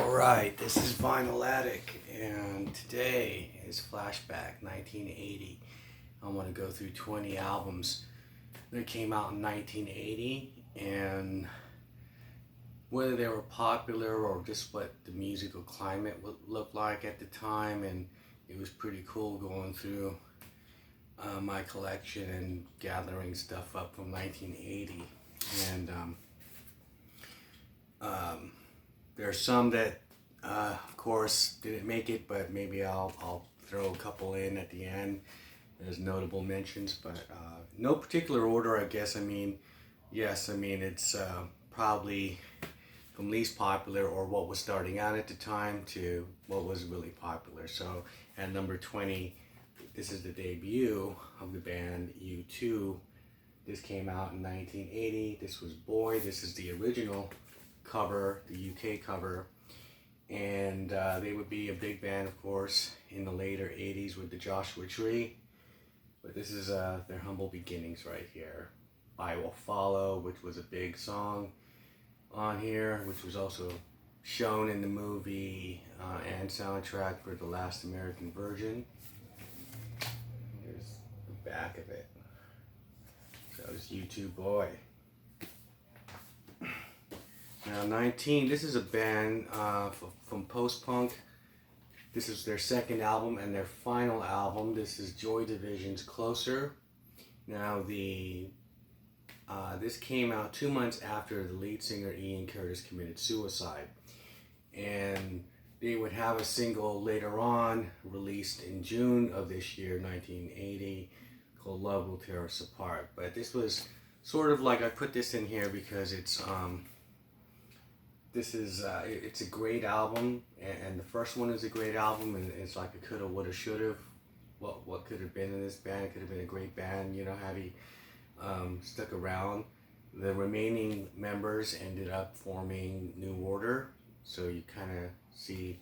Alright, this is Vinyl Attic, and today is Flashback 1980. I want to go through 20 albums that came out in 1980 and whether they were popular or just what the musical climate looked like at the time. And it was pretty cool going through my collection and gathering stuff up from 1980. And there's some that, of course, didn't make it, but maybe I'll throw a couple in at the end as notable mentions. But no particular order, I guess. It's probably from least popular or what was starting out at the time to what was really popular. So at number 20, this is the debut of the band U2. This came out in 1980. This was Bowie. This is the original cover, the UK cover, and they would be a big band, of course, in the later 80s with the Joshua Tree. But this is their humble beginnings right here. I Will Follow, which was a big song on here, which was also shown in the movie and soundtrack for The Last American Virgin. Here's the back of it. So it's U2 Boy. Now 19, this is a band from post-punk. This is their second album and their final album. This is Joy Division's Closer. Now this came out 2 months after the lead singer Ian Curtis committed suicide. And they would have a single later on released in June of this year, 1980, called Love Will Tear Us Apart. But this was sort of like, I put this in here because it's it's a great album, and the first one is a great album, and it's like a coulda, woulda, shoulda. What could have been in this band? It could have been a great band, had he stuck around. The remaining members ended up forming New Order, so you kind of see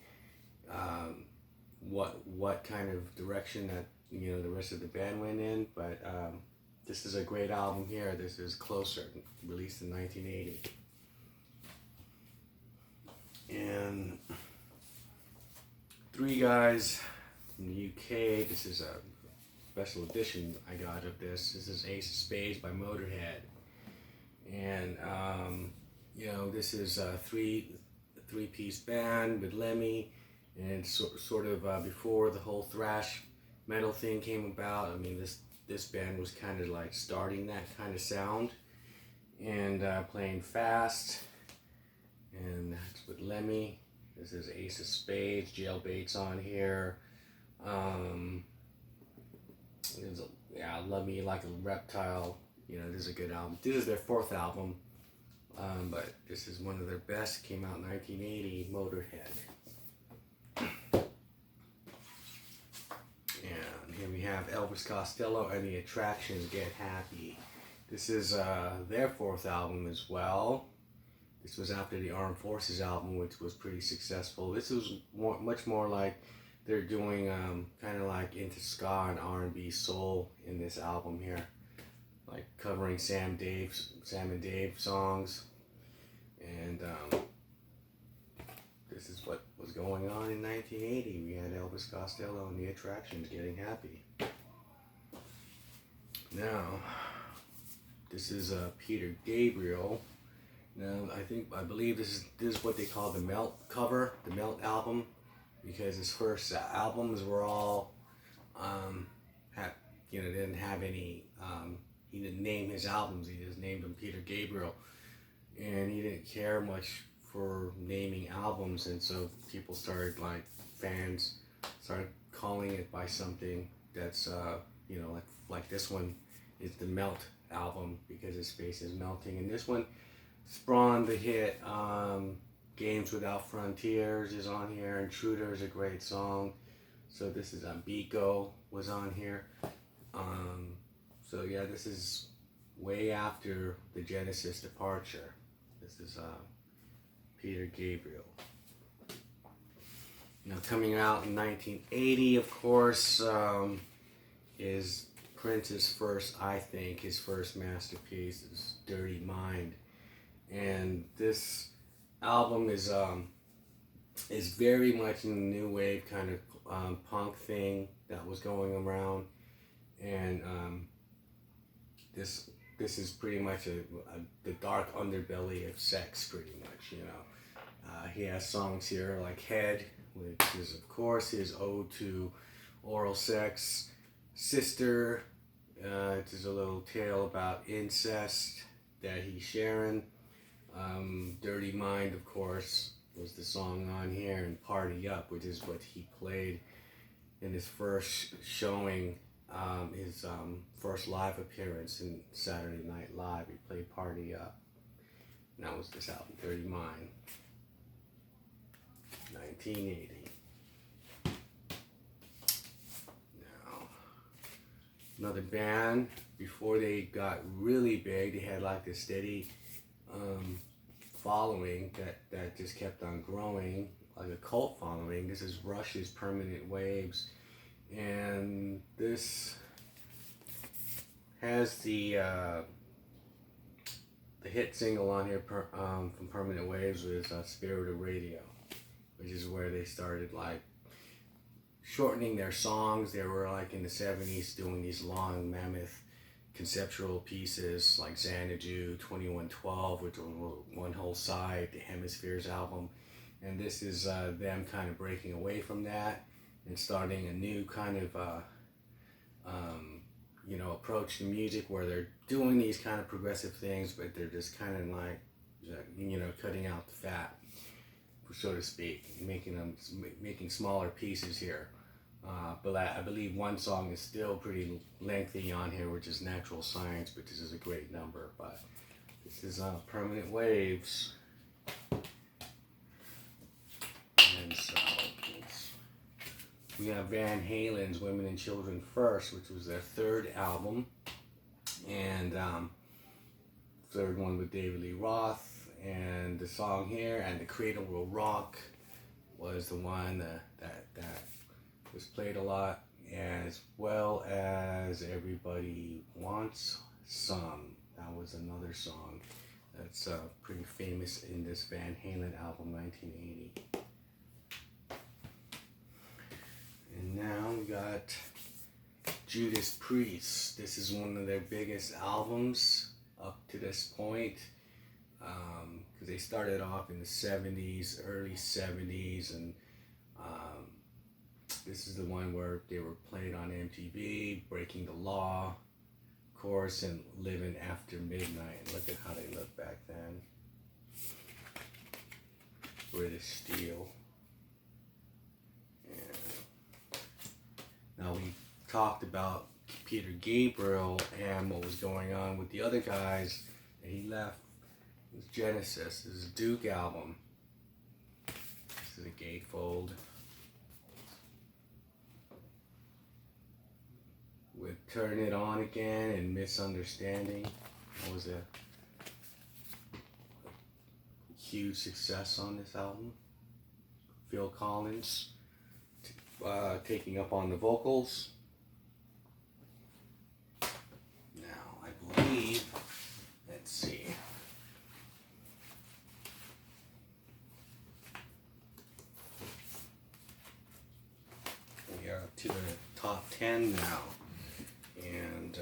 what kind of direction that the rest of the band went in. But this is a great album here. This is Closer, released in 1980. And three guys from the UK. This is a special edition I got of this. This is Ace of Spades by Motorhead. And this is a three-piece band with Lemmy, and sort of before the whole thrash metal thing came about. This band was kind of like starting that kind of sound and playing fast. And that's with Lemmy. This is Ace of Spades, Jailbait's on here. Love Me Like a Reptile. This is a good album. This is their fourth album, but this is one of their best. Came out in 1980, Motorhead. And here we have Elvis Costello and the Attractions, Get Happy. This is their fourth album as well. This was after the Armed Forces album, which was pretty successful. This was much more like they're doing kind of like into ska and R&B soul in this album here, like covering Sam and Dave songs. And this is what was going on in 1980. We had Elvis Costello and the Attractions, Getting Happy. Now, this is Peter Gabriel. Now, I believe this is what they call the Melt cover, the Melt album, because his first albums were all, didn't have any, he didn't name his albums, he just named them Peter Gabriel, and he didn't care much for naming albums, and so fans started calling it by something that's, like this one is the Melt album because his face is melting, and this one spawned the hit Games Without Frontiers is on here. Intruder is a great song. So this is Biko was on here. This is way after the Genesis departure. This is Peter Gabriel. Now coming out in 1980, of course, is Prince's first masterpiece, is Dirty Mind. And this album is is very much in the new wave kind of punk thing that was going around, and this is pretty much the dark underbelly of sex, pretty much, you know. He has songs here like Head, which is of course his ode to oral sex. Sister, it is a little tale about incest that he's sharing. Dirty Mind, of course, was the song on here, and Party Up, which is what he played in his first showing, his first live appearance in Saturday Night Live. He played Party Up. And that was this album, Dirty Mind, 1980. Now, another band, before they got really big, they had like a steady following that just kept on growing, like a cult following. This is Rush's Permanent Waves, and this has the hit single on here from Permanent Waves was Spirit of Radio, which is where they started like shortening their songs. They were like in the 70s doing these long mammoth conceptual pieces like Xanadu, 2112, which was one whole side, the Hemispheres album. And this is them kind of breaking away from that and starting a new kind of you know, approach to music where they're doing these kind of progressive things, but they're just kind of like, you know, cutting out the fat, so to speak, making smaller pieces here. But I believe one song is still pretty lengthy on here, which is Natural Science, but this is a great number. But this is Permanent Waves. And so we have Van Halen's Women and Children First, which was their third album. And third one with David Lee Roth. And the song here, And the Cradle Will Rock, was the one that was played a lot, as well as Everybody Wants Some. That was another song that's pretty famous in this Van Halen album, 1980. And now we got Judas Priests. This is one of their biggest albums up to this point, because they started off in the 70s, early 70s, and this is the one where they were played on MTV, Breaking the Law, of course, and Living After Midnight. Look at how they look back then. British Steel. And now we talked about Peter Gabriel and what was going on with the other guys, and he left. It was Genesis. This is a Duke album. This is a gatefold with Turn It On Again and Misunderstanding. That was a huge success on this album. Phil Collins taking up on the vocals. Now, I believe, let's see. We are up to the top 10 now. And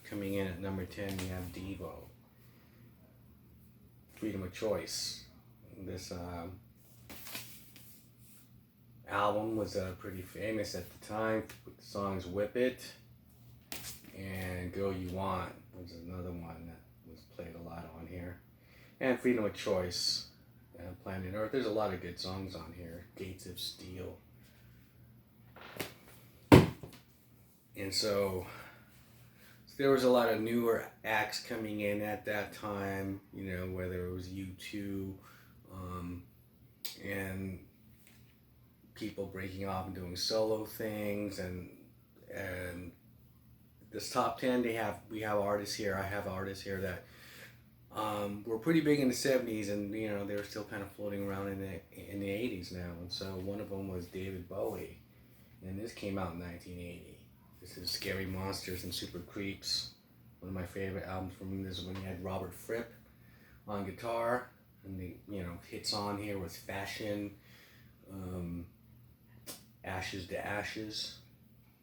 coming in at number 10, we have Devo, Freedom of Choice. This album was pretty famous at the time with the songs Whip It and Girl You Want, which is another one that was played a lot on here. And Freedom of Choice, Planet Earth. There's a lot of good songs on here. Gates of Steel. And so there was a lot of newer acts coming in at that time, you know, whether it was U2, and people breaking off and doing solo things, and this top 10, we have artists here. I have artists here that were pretty big in the 70s, and you know, they were still kind of floating around in the 80s now. And so one of them was David Bowie, and this came out in 1980. This is Scary Monsters and Super Creeps. One of my favorite albums from him is when he had Robert Fripp on guitar, and the, you know, hit hits on here with Fashion, Ashes to Ashes,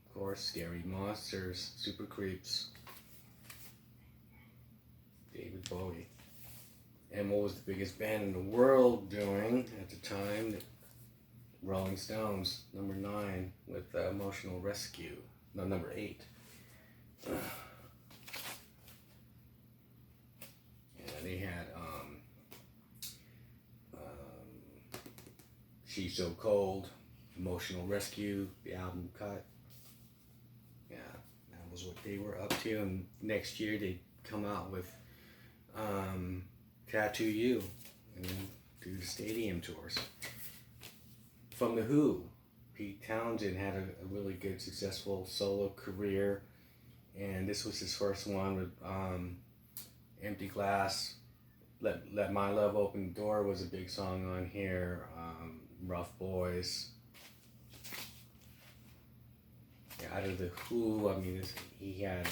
of course, Scary Monsters, Super Creeps, David Bowie. And what was the biggest band in the world doing at the time? Rolling Stones, number 9 with Emotional Rescue. No, number 8. Yeah, they had She's So Cold, Emotional Rescue, the album cut. Yeah, that was what they were up to. And next year they come out with Tattoo You and do the stadium tours. From The Who, Pete Townsend had a really good, successful solo career, and this was his first one with Empty Glass. Let My Love Open the Door was a big song on here. Rough Boys. Yeah, out of The Who, I mean, he had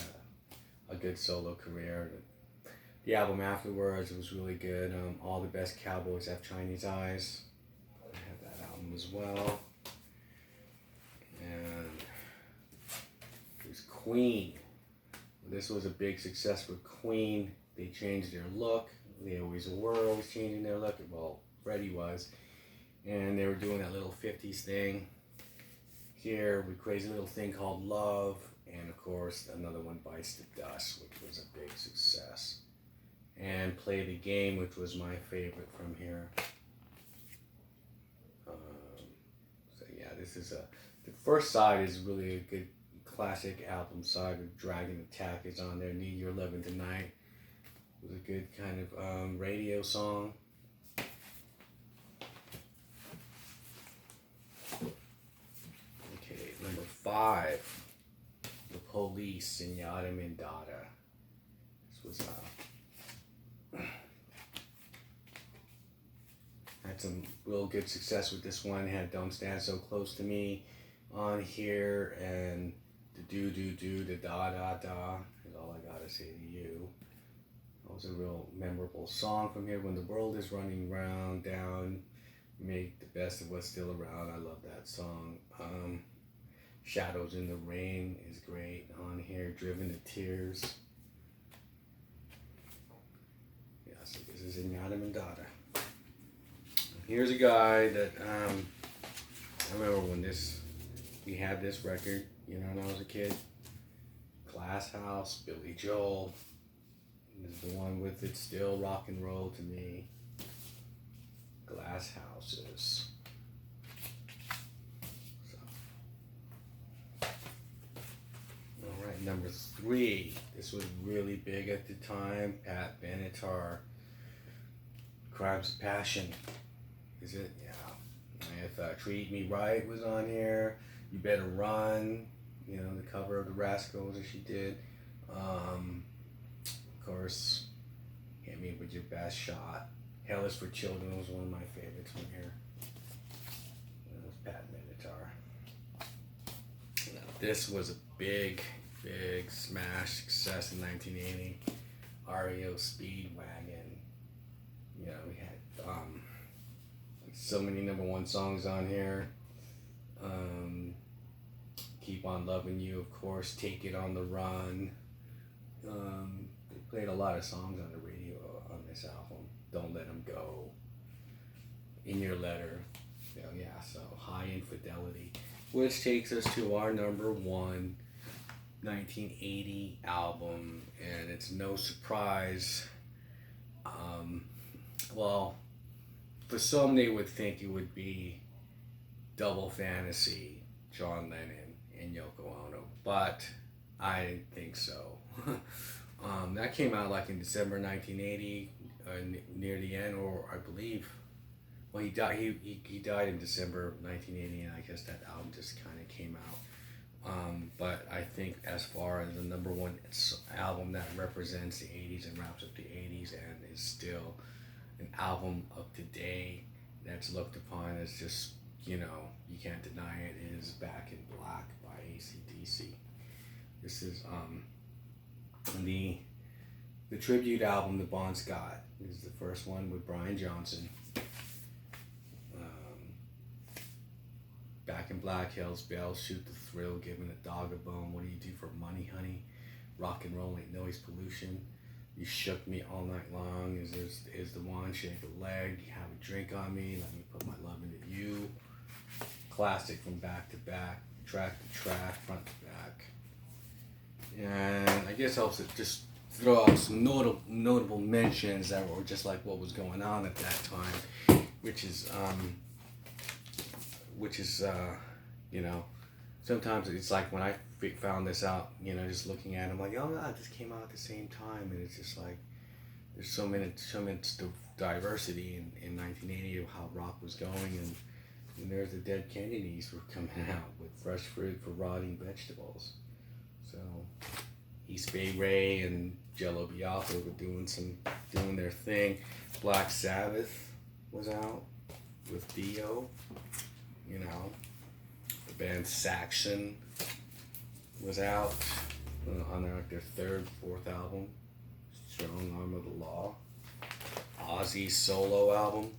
a good solo career. The album afterwards was really good. All the Best Cowboys Have Chinese Eyes. I have that album as well. And there's Queen. This was a big success with Queen. They changed their look. They always were always changing their look. Well, Freddie was. And they were doing that little 50s thing here with Crazy Little Thing Called Love. And of course, another one, Bites the Dust, which was a big success. And Play the Game, which was my favorite from here. So yeah, this is the first side is really a good classic album side with Dragon Attack is on there. Need Your Lovin' Tonight was a good kind of radio song. Okay, number 5, The Police, Senyata Mindada. This was had some real good success with this one. Had Don't Stand So Close to Me on here, and the do, the da is all I gotta say to you. That was a real memorable song from here. When the World is Running Round, Down, Make the Best of What's Still Around. I love that song. Shadows in the Rain is great on here. Driven to Tears. Yeah, so this is Senyata Mindada. Here's a guy that I remember when we had this record, you know, when I was a kid. Glass House, Billy Joel. This is the one with It's Still Rock and Roll to Me. Glass Houses. Alright, number 3. This was really big at the time. Pat Benatar. Crimes of Passion. Is it? Yeah. If Treat Me Right was on here. You Better Run. You know, the cover of the Rascals that she did. Of course, Hit Me With Your Best Shot. Hell Is For Children was one of my favorites from here. That was Pat Benatar. Now, this was a big smash success in 1980. REO Speedwagon. You know, we had so many number 1 songs on here. Keep On Loving You, of course. Take It On the Run. They played a lot of songs on the radio on this album. Don't Let 'Em Go. In Your Letter. So, yeah, so High Infidelity. Which takes us to our number 1 1980 album. And it's no surprise. Well, for some they would think it would be Double Fantasy, John Lennon and Yoko Ono, but I didn't think so. That came out like in December 1980, near the end, or I believe, well, he died. He died in December 1980, and I guess that album just kind of came out. But I think as far as the number 1 album that represents the 80s and wraps up the 80s and is still an album of today that's looked upon as just, you know, you can't deny it, is Back in Black by AC/DC. This is the tribute album that Bon Scott. This is the first one with Brian Johnson. Back in Black, Hell's Bells, Shoot the Thrill, Giving a Dog a Bone, What Do You Do for Money, Honey, Rock and Roll Ain't Noise Pollution, You Shook Me All Night Long, Is the One, Shake a Leg, You Have a Drink on Me, Let Me Put My Love Into You. Classic from back to back, track to track, front to back. And I guess I'll just throw out some notable mentions that were just like what was going on at that time, which is you know, sometimes it's like when I found this out, you know, just looking at it, I'm like, oh god, this came out at the same time, and it's just like there's so much diversity in 1980 of how rock was going, and there's the Dead Kennedys were coming out with Fresh Fruit for Rotting Vegetables. So East Bay Ray and Jello Biafra were doing their thing. Black Sabbath was out with Dio, you know. The band Saxon was out on their third, fourth album, Strong Arm of the Law. Ozzy's solo album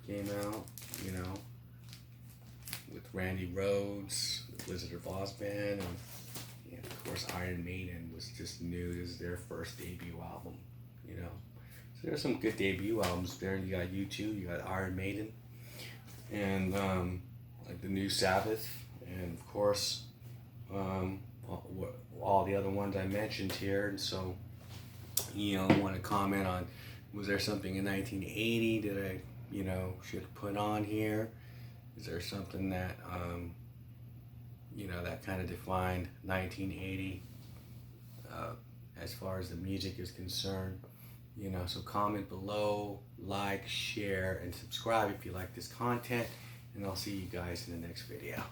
came out, you know, with Randy Rhoads, the Wizard of Oz band, and of course Iron Maiden was just new. This is their first debut album, you know. So there's some good debut albums there. You got U2, you got Iron Maiden, and like the new Sabbath, and of course all the other ones I mentioned here. And so, you know, I want to comment on, was there something in 1980 that I, you know, should have put on here? Is there something that, you know, that kind of defined 1980 as far as the music is concerned? You know, so comment below, like, share, and subscribe if you like this content, and I'll see you guys in the next video.